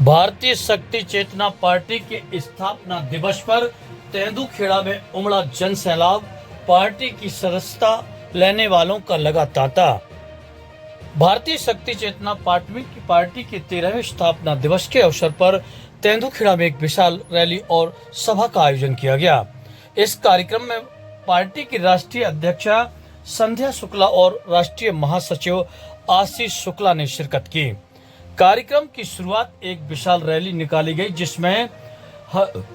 भारतीय शक्ति चेतना पार्टी के स्थापना दिवस पर तेंदुखेड़ा में उमड़ा जन सैलाब। पार्टी की सदस्यता लेने वालों का लगा तांता। भारतीय शक्ति चेतना पार्टी के 13वें स्थापना दिवस के अवसर पर तेंदुखेड़ा में एक विशाल रैली और सभा का आयोजन किया गया। इस कार्यक्रम में पार्टी की राष्ट्रीय अध्यक्षा संध्या शुक्ला और राष्ट्रीय महासचिव आशीष शुक्ला ने शिरकत की। कार्यक्रम की शुरुआत एक विशाल रैली निकाली गई, जिसमें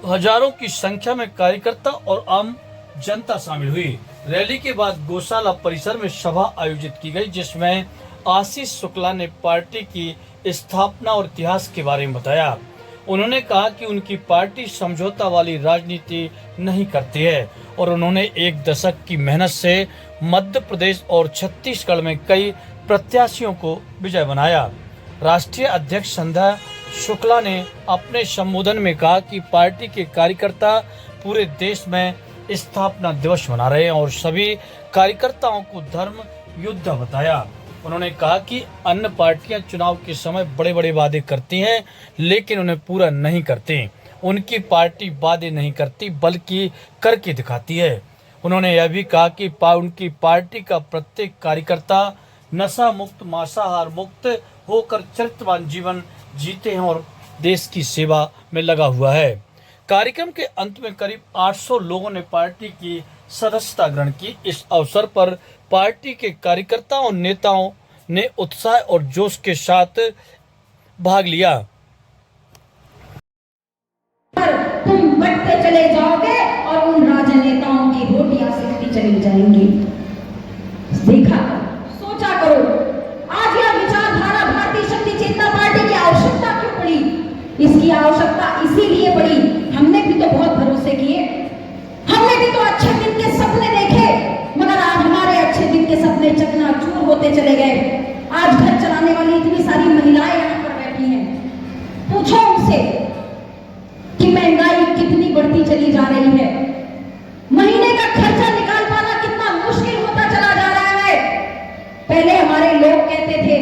हजारों की संख्या में कार्यकर्ता और आम जनता शामिल हुई। रैली के बाद गौशाला परिसर में सभा आयोजित की गई, जिसमें आशीष शुक्ला ने पार्टी की स्थापना और इतिहास के बारे में बताया। उन्होंने कहा कि उनकी पार्टी समझौता वाली राजनीति नहीं करती है और उन्होंने एक दशक की मेहनत से मध्य प्रदेश और छत्तीसगढ़ में कई प्रत्याशियों को विजय बनाया। राष्ट्रीय अध्यक्ष संध्या शुक्ला ने अपने संबोधन में कहा कि पार्टी के कार्यकर्ता पूरे देश में स्थापना दिवस मना रहे हैं और सभी कार्यकर्ताओं को धर्म युद्ध बताया। उन्होंने कहा कि अन्य पार्टियां चुनाव के समय बड़े बड़े वादे करती हैं, लेकिन उन्हें पूरा नहीं करती। उनकी पार्टी वादे नहीं करती बल्कि करके दिखाती है। उन्होंने यह भी कहा कि उनकी पार्टी का प्रत्येक कार्यकर्ता नशा मुक्त, मांसाहार मुक्त होकर चरित्रवान जीवन जीते हैं और देश की सेवा में लगा हुआ है। कार्यक्रम के अंत में करीब 800 लोगों ने पार्टी की सदस्यता ग्रहण की। इस अवसर पर पार्टी के कार्यकर्ताओं और नेताओं ने उत्साह और जोश के साथ भाग लिया। तुम बढ़ते चले जाओगे और उन राजनेताओं की रोटियां सिकती चली जाएंगी। देखा करो, सोचा करो, आज यह विचारधारा भारतीय शक्ति चेतना पार्टी की आवश्यकता क्यों पड़ी? इसकी आवश्यकता इसीलिए पड़ी, हमने भी तो बहुत भरोसे किए, हमने भी तो अच्छे दिन के सपने देखे, मगर आज हमारे अच्छे दिन के सपने चकनाचूर होते चले गए। आज घर चलाने वाली इतनी सारी महिलाएं यहाँ पर बैठी हैं, पूछो उनसे कि महंगाई कितनी बढ़ती चली जा रही है, महीने का खर्चा निकाल पाना कितना मुश्किल होता चला जा रहा है। पहले हमारे लोग कहते थे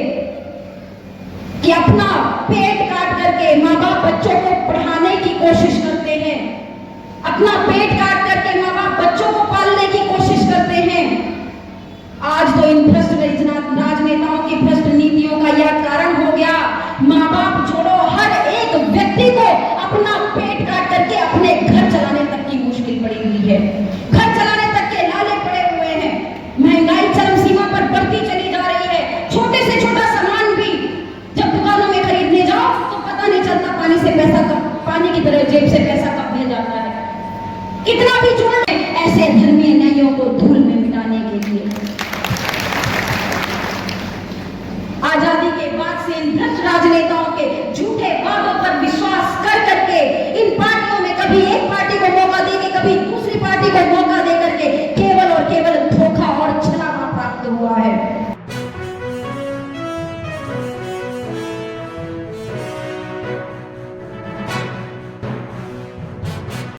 कि अपना पेट काट करके माँ बाप बच्चों को पढ़ाने की कोशिश करते हैं, अपना पेट काट करके माँ बाप बच्चों को पालने की कोशिश करते हैं। आज तो इन भ्रष्ट राजनेताओं की भ्रष्ट नीतियों का यह कारण हो गया, माँ बाप छोड़ो, हर एक व्यक्ति को अपना पेट काट करके अपने घर चलाने तक की मुश्किल पड़ी हुई है, घर चलाने तक के लाले पड़े हुए हैं। महंगाई चरम सीमा पर बढ़ती चली जा रही है। छोटे से छोटा सामान भी जब दुकानों में खरीदने जाओ तो पता नहीं चलता पानी की तरह जेब से पैसा कब बह जाता है। कितना भी जोड़ ऐसे धर्मीय न्यायों को